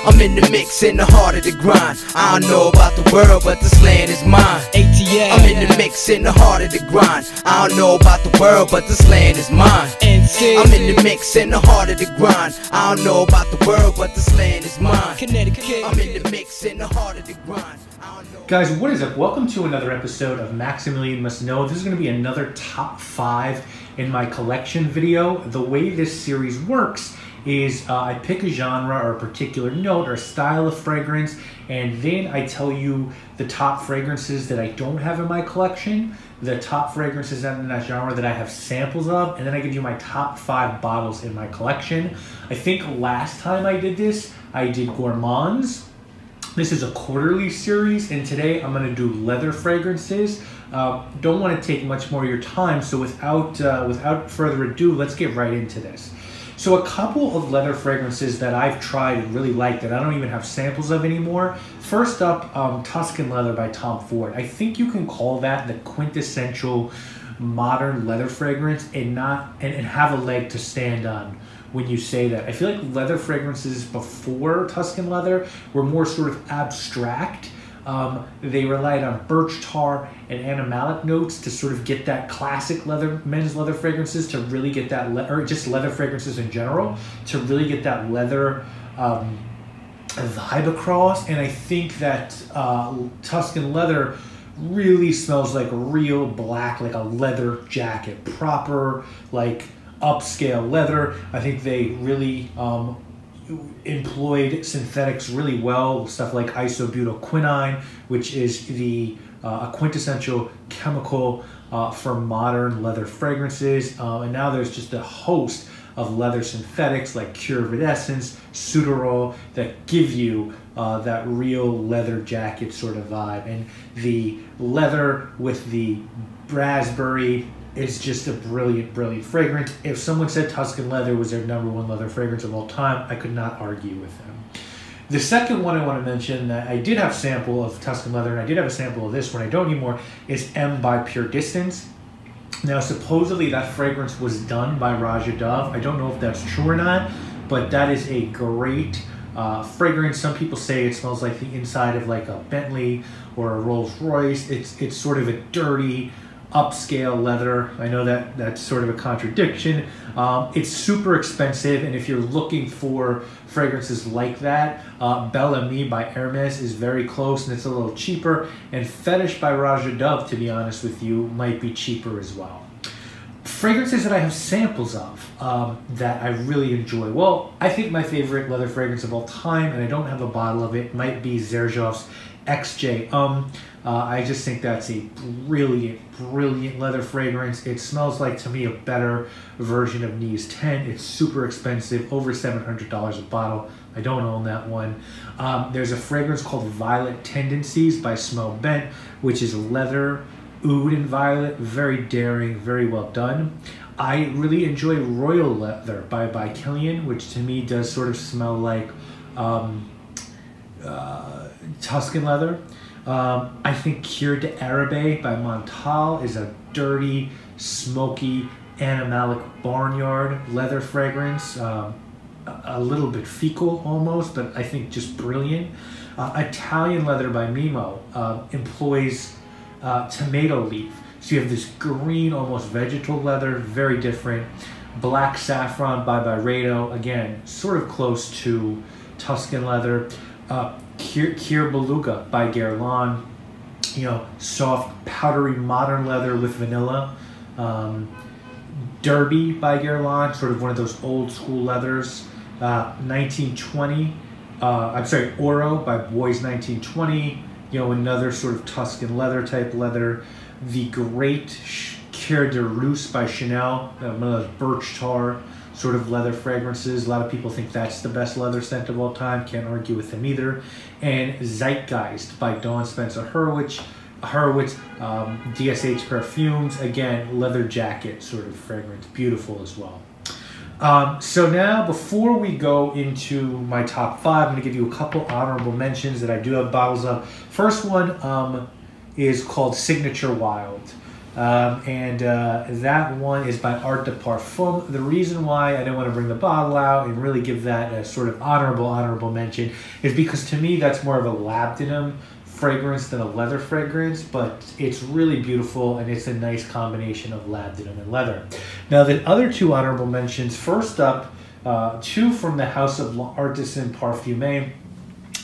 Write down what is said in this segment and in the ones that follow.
I'm in the mix, in the heart of the grind. I don't know about the world, but this land is mine. ATL. I'm in the mix, in the heart of the grind. I don't know about the world, but this land is mine. I'm in the mix, in the heart of the grind. I don't know about the world, but this land is mine. Connecticut. I'm in the mix, in the heart of the grind. Guys, what is up? Welcome to another episode of Maximilian Must Know. This is going to be another top 5 in my collection video. The way this series works is I pick a genre or a particular note or style of fragrance, and then I tell you the top fragrances that I don't have in my collection, the top fragrances in that genre that I have samples of, and then I give you my top 5 bottles in my collection. I think last time I did this, I did gourmands. This is a quarterly series, and today I'm going to do leather fragrances. Don't want to take much more of your time, so without further ado, let's get right into this. So a couple of leather fragrances that I've tried and really liked that I don't even have samples of anymore. First up, Tuscan Leather by Tom Ford. I think you can call that the quintessential modern leather fragrance and have a leg to stand on when you say that. I feel like leather fragrances before Tuscan Leather were more sort of abstract. They relied on birch tar and animalic notes to sort of get that classic men's leather fragrances to really get that, or just leather fragrances in general, to really get that leather vibe across. And I think that Tuscan Leather really smells like real black, like a leather jacket, proper, like upscale leather. I think they really employed synthetics really well, stuff like isobutylquinine, which is the a quintessential chemical for modern leather fragrances. And now there's just a host of leather synthetics like Curvidescence, Suderol that give you that real leather jacket sort of vibe. And the leather with the raspberry is just a brilliant, brilliant fragrance. If someone said Tuscan Leather was their #1 leather fragrance of all time, I could not argue with them. The second one I want to mention that I did have a sample of Tuscan Leather, and I did have a sample of this one, I don't anymore, is M by Pure Distance. Now, supposedly that fragrance was done by Raja Dove. I don't know if that's true or not, but that is a great fragrance. Some people say it smells like the inside of like a Bentley or a Rolls Royce. It's sort of a dirty, upscale leather. I know that that's sort of a contradiction. It's super expensive, and if you're looking for fragrances like that, Bel Ami by Hermes is very close, and it's a little cheaper, and Fetish by Raja Dove, to be honest with you, might be cheaper as well. Fragrances that I have samples of that I really enjoy. Well, I think my favorite leather fragrance of all time, and I don't have a bottle of it, might be Xerjoff's XJ. I just think that's a brilliant, brilliant leather fragrance. It smells like, to me, a better version of Nice 10. It's super expensive, over $700 a bottle. I don't own that one. There's a fragrance called Violet Tendencies by Smell Bent, which is leather, oud, and violet. Very daring, very well done. I really enjoy Royal Leather by Killian, which to me does sort of smell like Tuscan Leather. I think Cure d'Arabe by Montal is a dirty, smoky, animalic barnyard leather fragrance. A little bit fecal almost, but I think just brilliant. Italian Leather by Mimo employs tomato leaf. So you have this green, almost vegetal leather, very different. Black Saffron by Byredo, again, sort of close to Tuscan Leather. Kir Beluga by Guerlain, you know, soft, powdery, modern leather with vanilla. Derby by Guerlain, sort of one of those old school leathers. 1920, Oro by Boys 1920, you know, another sort of Tuscan leather type leather. The Great Cœur de Russe by Chanel, one of those birch tar sort of leather fragrances. A lot of people think that's the best leather scent of all time. Can't argue with them either. And Zeitgeist by Dawn Spencer Hurwitz, DSH Perfumes. Again, leather jacket sort of fragrance. Beautiful as well. So now, before we go into my top 5, I'm going to give you a couple honorable mentions that I do have bottles of. First one is called Signature Wild. That one is by Art de Parfum. The reason why I didn't want to bring the bottle out and really give that a sort of honorable mention is because to me that's more of a labdanum fragrance than a leather fragrance, but it's really beautiful and it's a nice combination of labdanum and leather. Now the other two honorable mentions, first up, two from the House of Artisan Parfumé.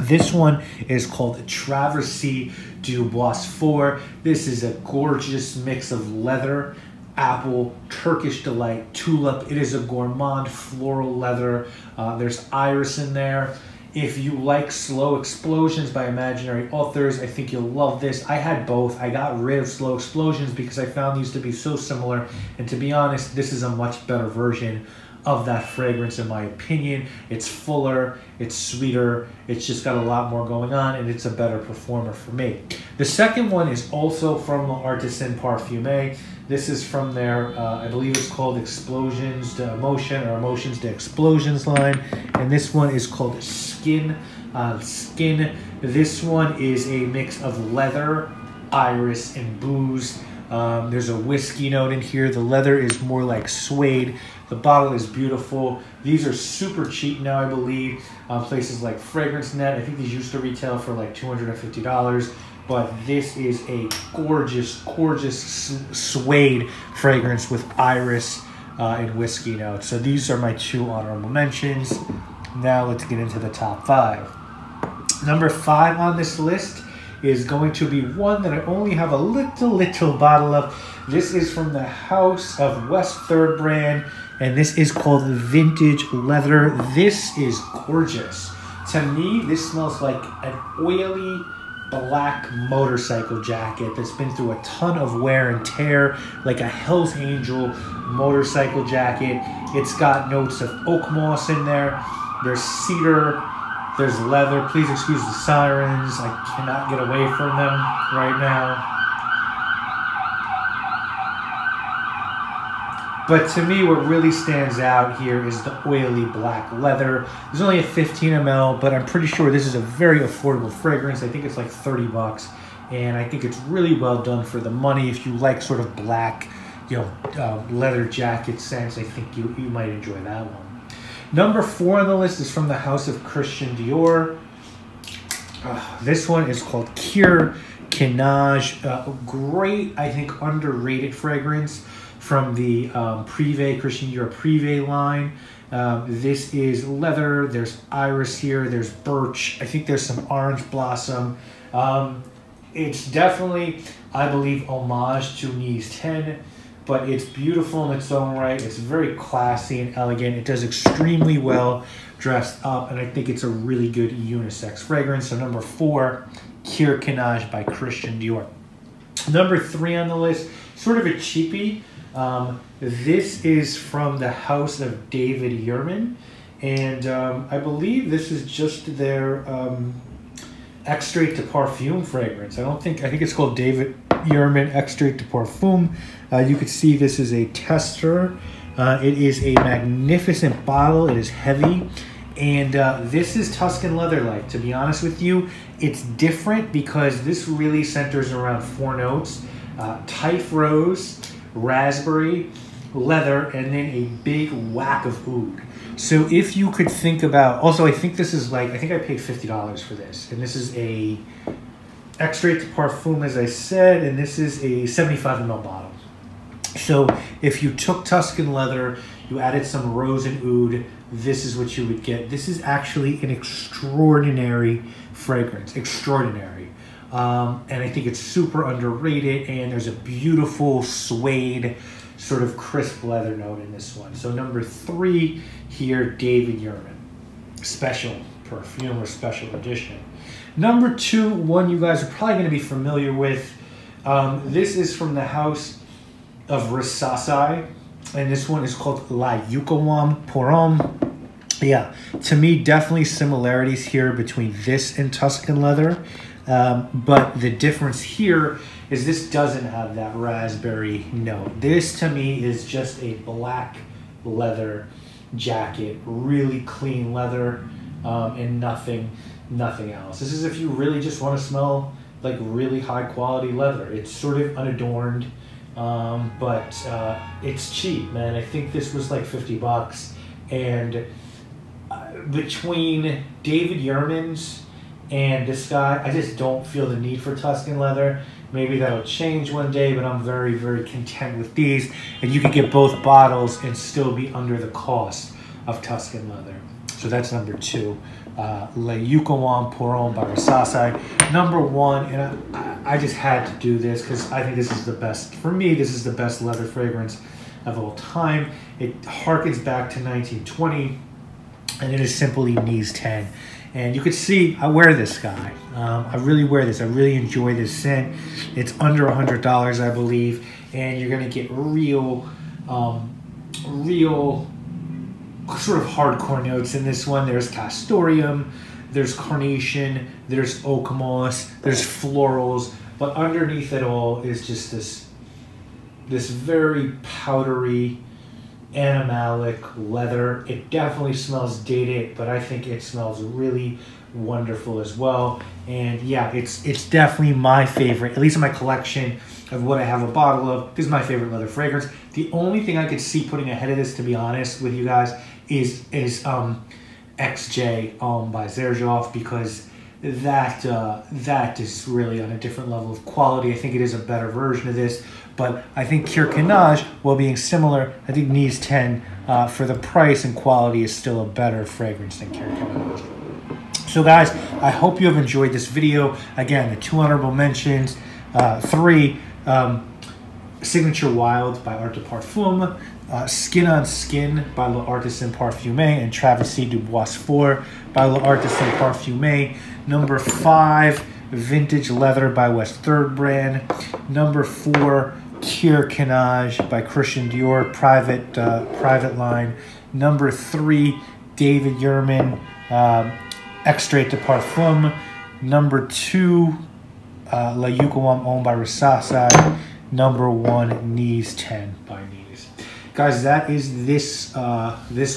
This one is called Traversée du Bosphore. This is a gorgeous mix of leather, apple, Turkish delight, tulip. It is a gourmand floral leather. There's iris in there. If you like Slow Explosions by Imaginary Authors, I think you'll love this. I had both. I got rid of Slow Explosions because I found these to be so similar. And to be honest, this is a much better version of that fragrance in my opinion. It's fuller, it's sweeter, it's just got a lot more going on, and it's a better performer for me. The second one is also from Artisan Parfumé. This is from their, I believe it's called Explosions to Emotion, or Emotions to Explosions line. And this one is called Skin on Skin. This one is a mix of leather, iris, and booze. There's a whiskey note in here. The leather is more like suede. The bottle is beautiful. These are super cheap now, I believe, on places like Fragrance Net. I think these used to retail for like $250. But this is a gorgeous, gorgeous suede fragrance with iris and whiskey notes. So these are my two honorable mentions. Now let's get into the top five. Number 5 on this list is going to be one that I only have a little bottle of. This is from the House of West Third brand, and this is called Vintage Leather. This is gorgeous. To me, this smells like an oily black motorcycle jacket that's been through a ton of wear and tear, like a Hell's Angel motorcycle jacket. It's got notes of oak moss in there. There's cedar. There's leather. Please excuse the sirens. I cannot get away from them right now. But to me, what really stands out here is the oily black leather. There's only a 15 ml, but I'm pretty sure this is a very affordable fragrance. I think it's like 30 bucks. And I think it's really well done for the money. If you like sort of black, leather jacket scents, I think you might enjoy that one. Number 4 on the list is from the House of Christian Dior. This one is called Cure Ganache. Great, I think, underrated fragrance from the Christian Dior Privé line. This is leather. There's iris here. There's birch. I think there's some orange blossom. It's definitely, I believe, homage to Nice 10. But it's beautiful in its own right. It's very classy and elegant. It does extremely well dressed up, and I think it's a really good unisex fragrance. So number 4, Cure Ganache by Christian Dior. Number 3 on the list, sort of a cheapie. This is from the House of David Yurman, and I believe this is just their Extrait de Parfum fragrance. I think it's called David Yurman Extrait de Parfum. You could see this is a tester. It is a magnificent bottle. It is heavy. And this is Tuscan leather-like. To be honest with you, it's different because this really centers around 4 notes. Tight rose, raspberry, leather, and then a big whack of oud. So if you could think about, also I think this is like, I think I paid $50 for this. And this is a Extrait de Parfum, as I said, and this is a 75 ml bottle. So if you took Tuscan leather, you added some rose and oud, this is what you would get. This is actually an extraordinary fragrance, extraordinary. And I think it's super underrated, and there's a beautiful suede, sort of crisp leather note in this one. So number 3 here, David Yurman. Special perfume or special edition. Number 2, one you guys are probably going to be familiar with. This is from the House of Risasai, and this one is called La Yukawam Porom. Yeah, to me, definitely similarities here between this and Tuscan leather. But the difference here is this doesn't have that raspberry note. This to me is just a black leather jacket, really clean leather, and nothing else. This is if you really just want to smell like really high quality leather. It's sort of unadorned. but it's cheap, man. I think this was like 50 bucks. And between David Yurman's and this guy, I just don't feel the need for Tuscan leather. Maybe that'll change one day, but I'm very, very content with these. And you can get both bottles and still be under the cost of Tuscan leather. So that's number 2. Le Yurman Pour by Versace. Number 1, and I just had to do this because I think this is the best. For me, this is the best leather fragrance of all time. It harkens back to 1920, and it is simply Knees 10. And you can see I wear this guy. I really wear this. I really enjoy this scent. It's under $100, I believe, and you're gonna get real sort of hardcore notes in this one. There's castoreum, there's carnation, there's oak moss, there's florals, but underneath it all is just this very powdery, animalic leather. It definitely smells dated, but I think it smells really wonderful as well. And yeah, it's definitely my favorite, at least in my collection of what I have a bottle of. This is my favorite leather fragrance. The only thing I could see putting ahead of this, to be honest with you guys, is XJ by Xerjoff, because that is really on a different level of quality. I think it is a better version of this, but I think Ganache, while being similar, I think Knees 10 for the price and quality is still a better fragrance than Ganache. So guys, I hope you have enjoyed this video. Again, the 2 honorable mentions, 3, Signature Wild by Art de Parfum, Skin on Skin by L'Artisan Parfumé, and Travessie du Bois 4 by L'Artisan Parfumé. Number 5, Vintage Leather by West 3rd Brand. Number 4, Cure Ganache by Christian Dior, private line. Number 3, David Yurman, Extrait de Parfum. Number 2, Le Yurman by Versace. Number 1, Knees 10 by Knees. Guys, that is this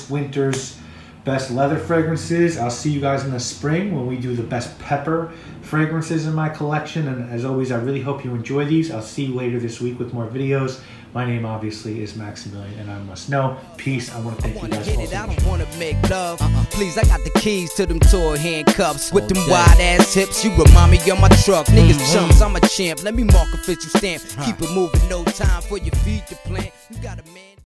winter's best leather fragrances. I'll see you guys in the spring when we do the best pepper fragrances in my collection. And as always, I really hope you enjoy these. I'll see you later this week with more videos. My name obviously is Maximilian, and I must know. Peace. I want to thank you guys for watching. I don't want to make love. Please, I got the keys to them toy handcuffs with them wide ass hips. You remind me of my truck. Niggas chumps, I'm a champ. Let me mark official stamp. Keep it moving, no time for your feet to plant. You gotta make